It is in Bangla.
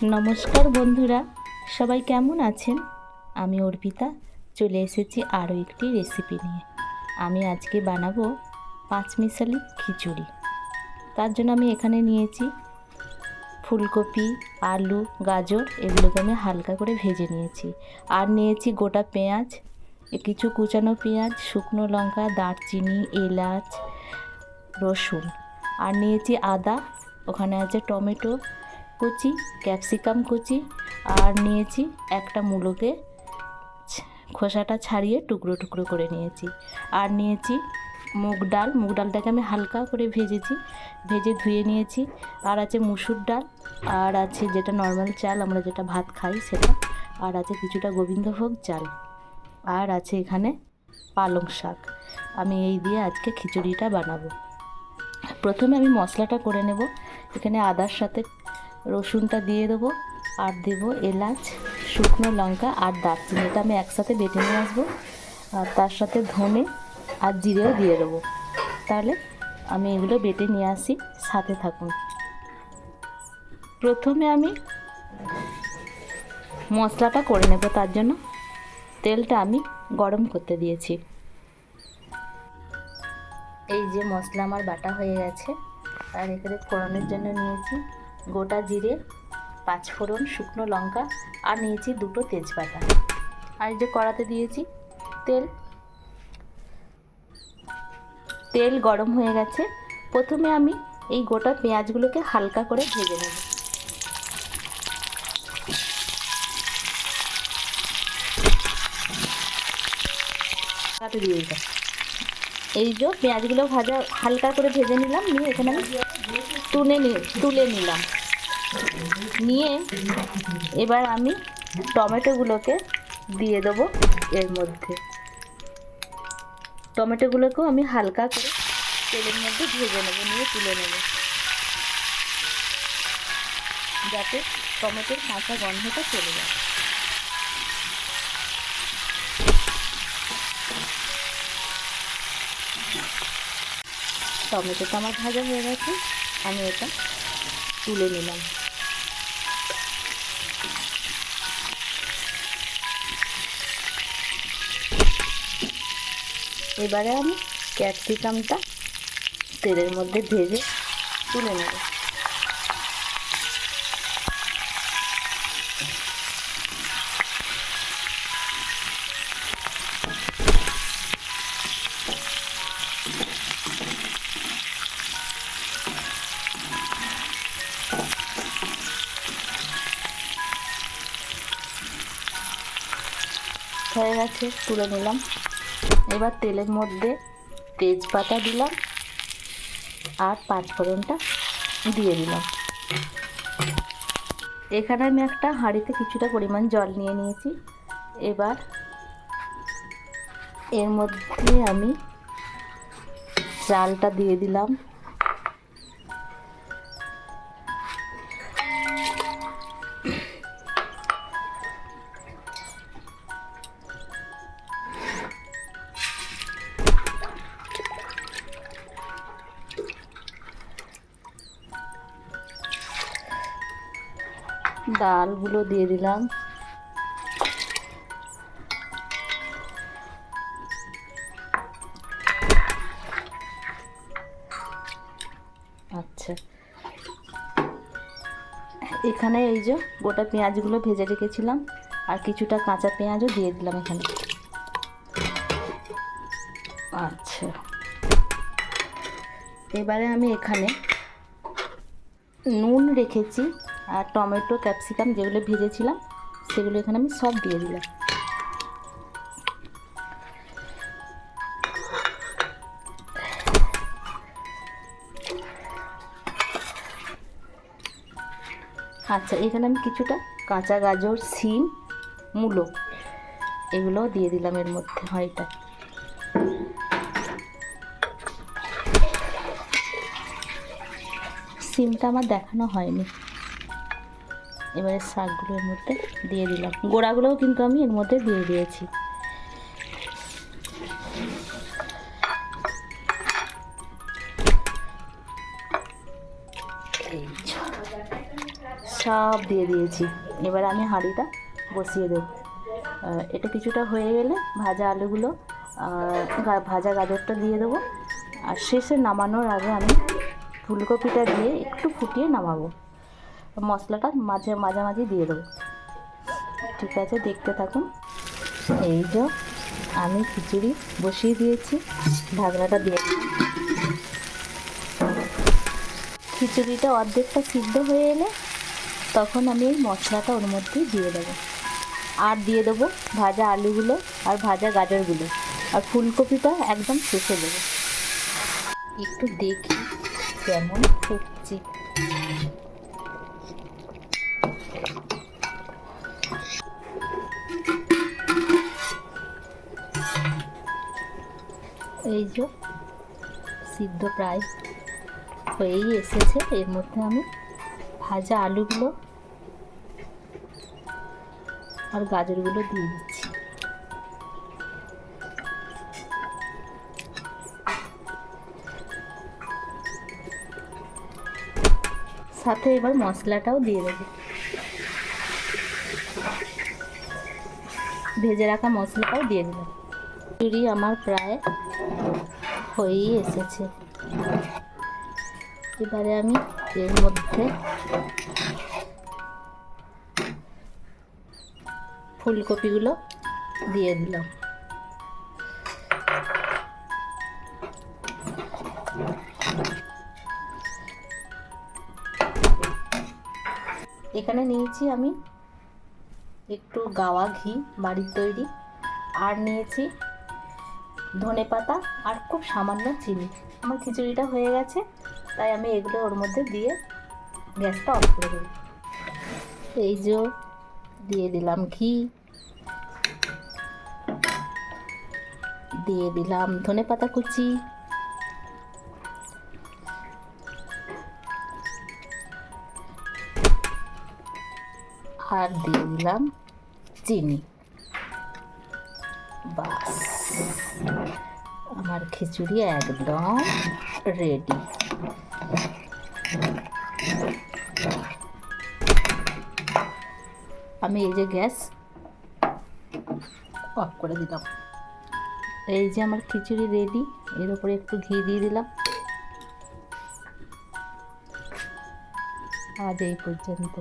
নমস্কার বন্ধুরা, সবাই কেমন আছেন? আমি অর্পিতা চলে এসেছি আরও একটি রেসিপি নিয়ে। আমি আজকে বানাবো পাঁচমিশালি খিচুড়ি। তার জন্য আমি এখানে নিয়েছি ফুলকপি, আলু, গাজর, এগুলোকে আমি হালকা করে ভেজে নিয়েছি। আর নিয়েছি গোটা পেঁয়াজ, কিছু কুচানো পেঁয়াজ, শুকনো লঙ্কা, দারচিনি, এলাচ, রসুন। আর নিয়েছি আদা, ওখানে আছে টমেটো কুচি, ক্যাপসিকাম কুচি, আর নিয়েছি একটা মূলোকে খোসাটা ছাড়িয়ে টুকরো টুকরো করে নিয়েছি। আর নিয়েছি মুগ ডালটাকে আমি হালকা করে ভেজে ধুয়ে নিয়েছি। আর আছে মুসুর ডাল, আর আছে যেটা নর্মাল চাল আমরা যেটা ভাত খাই সেটা, আর আছে কিছুটা গোবিন্দভোগ চাল, আর আছে এখানে পালং শাক। আমি এই দিয়ে আজকে খিচুড়িটা বানাবো। প্রথমে আমি মশলাটা করে নেব। এখানে আদার সাথে রসুনটা দিয়ে দেবো, আর দেবো এলাচ, শুকনো লঙ্কা আর দারচিনি। এটা আমি একসাথে বেটে নিয়ে আসবো। আর তার সাথে ধনে আর জিরেও দিয়ে দেবো। তাহলে আমি এগুলো বেটে নিয়ে আসি, সাথে থাকুন। প্রথমে আমি মশলাটা করে নেব। তার জন্য তেলটা আমি গরম করতে দিয়েছি। এই যে মশলা আমার বাটা হয়ে গেছে। আর এখানে ফোড়নের জন্য নিয়েছি গোটা জিরে, পাঁচফোড়ন, শুকনো লঙ্কা, আর নিয়েছি দুটো তেজপাতা। আর এই যে কড়াতে দিয়েছি তেল গরম হয়ে গেছে। প্রথমে আমি এই গোটা পেঁয়াজগুলোকে হালকা করে ভেজে নেব। এই যে পেঁয়াজগুলো ভাজা হালকা করে ভেজে নিলাম, নিয়ে এখানে আমি তুলে নিলাম। নিয়ে এবার আমি টমেটোগুলোকে দিয়ে দেবো এর মধ্যে। টমেটোগুলোকেও আমি হালকা করে তেলের মধ্যে ভেজে নেব, নিয়ে তুলে নেব, যাতে টমেটোর কাঁচা গন্ধটা চলে যায়। টমেটোটা আমার ভাজা হয়ে গেছে, আমি এটা তুলে নিলাম। এবারে আমি ক্যাপসিকামটা তেলের মধ্যে ভেজে তুলে নেব। হয়ে গেছে, তুলে নিলাম। এবার তেলের মধ্যে তেজপাতা দিলাম আর পাঁচফোড়নটা দিয়ে দিলাম। এখানে আমি একটা হাঁড়িতে কিছুটা পরিমাণ জল নিয়ে নিয়েছি। এবার এর মধ্যে আমি চালটা দিয়ে দিলাম। ডালগুলো দিয়ে দিলাম। আচ্ছা, এখানে এই যে গোটা পেঁয়াজগুলো ভেজে রেখেছিলাম, আর কিছুটা কাঁচা পেঁয়াজও দিয়ে দিলাম এখানে। আচ্ছা, এবারে আমি এখানে নুন রেখেছি, আর টমেটো, ক্যাপসিকাম যেগুলো ভেজেছিলাম সেগুলো এখানে আমি সব দিয়ে দিলাম। আচ্ছা, এখানে আমি কিছুটা কাঁচা গাজর, শিম, মূলো এগুলোও দিয়ে দিলাম এর মধ্যে হাঁড়িটা। শিমটা আমার দেখানো হয়নি। এবারে শাকগুলো এর মধ্যে দিয়ে দিলাম। গোড়াগুলোও কিন্তু আমি এর মধ্যে দিয়ে দিয়েছি। সব দিয়ে দিয়েছি। এবার আমি হাঁড়িটা বসিয়ে দেব। এটা কিছুটা হয়ে গেলে ভাজা আলুগুলো ভাজা গাজরটা দিয়ে দেবো। আর শেষে নামানোর আগে আমি ফুলকপিটা দিয়ে একটু ফুটিয়ে নামাবো। মশলাটা মাঝামাঝি দিয়ে দেবো। ঠিক আছে, দেখতে থাকুন। এই যে আমি খিচুড়ি বসিয়ে দিয়েছি, ঢাকনাটা দিয়ে দিলাম। খিচুড়িটা অর্ধেকটা সিদ্ধ হয়ে এলে তখন আমি এই মশলাটা ওর মধ্যেই দিয়ে দেবো। আর দিয়ে দেবো ভাজা আলুগুলো আর ভাজা গাজরগুলো, আর ফুলকপিটা একদম শেষে দেবো। একটু দেখি কেমন ফুটছে। এই যে সিদ্ধ প্রায় হয়েই এসেছে। এর মধ্যে আমি ভাজা আলুগুলো আর গাজরগুলো দিয়ে দিচ্ছি। সাথে এবার মশলাটাও দিয়ে দেবো। ভেজে রাখা মশলাটাও দিয়ে দিলাম। খিচুড়ি আমার প্রায় হয়েই এসেছে। এবারে আমি এর মধ্যে ফুলকপিগুলো দিয়ে দিলাম। এখানে নিয়েছি আমি একটু গাওয়া ঘি, বাড়ির তৈরি, আর নিয়েছি ধনেপাতা আর খুব সামান্য চিনি। আমার খিচুড়িটা হয়ে গেছে, তাই আমি এগুলো ওর মধ্যে দিয়ে গ্যাসটা অফ করে দেব। এই যে দিয়ে দিলাম ঘি, দিয়ে দিলাম ধনেপাতা কুচি, আর দিয়ে দিলাম চিনি। বাস, আমার খিচুড়ি একদম রেডি। আমি এই যে গ্যাস অফ করে দিলাম। এই যে আমার খিচুড়ি রেডি। এর উপরে একটু ঘি দিয়ে দিলাম। আজ এই পর্যন্ত।